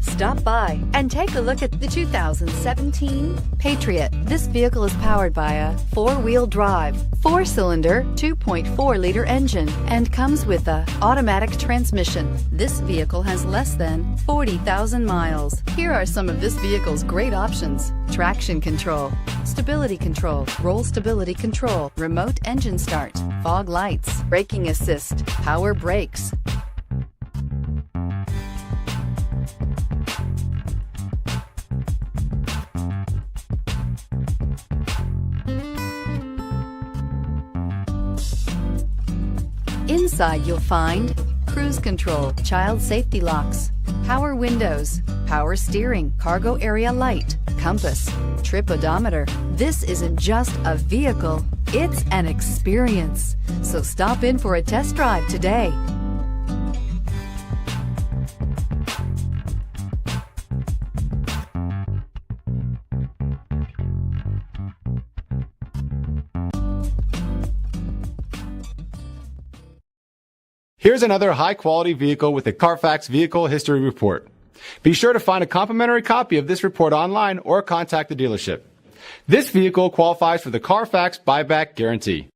Stop by and take a look at the 2017 Patriot. This vehicle is powered by a four-wheel drive, 4-cylinder, 2.4-liter engine and comes with a automatic transmission. This vehicle has less than 40,000 miles. Here are some of this vehicle's great options: traction control, stability control, roll stability control, remote engine start, fog lights, braking assist, power brakes. Inside you'll find cruise control, child safety locks, power windows, power steering, cargo area light, compass, trip odometer. This isn't just a vehicle, it's an experience. So stop in for a test drive today. Here's another high-quality vehicle with a Carfax Vehicle History Report. Be sure to find a complimentary copy of this report online or contact the dealership. This vehicle qualifies for the Carfax Buyback Guarantee.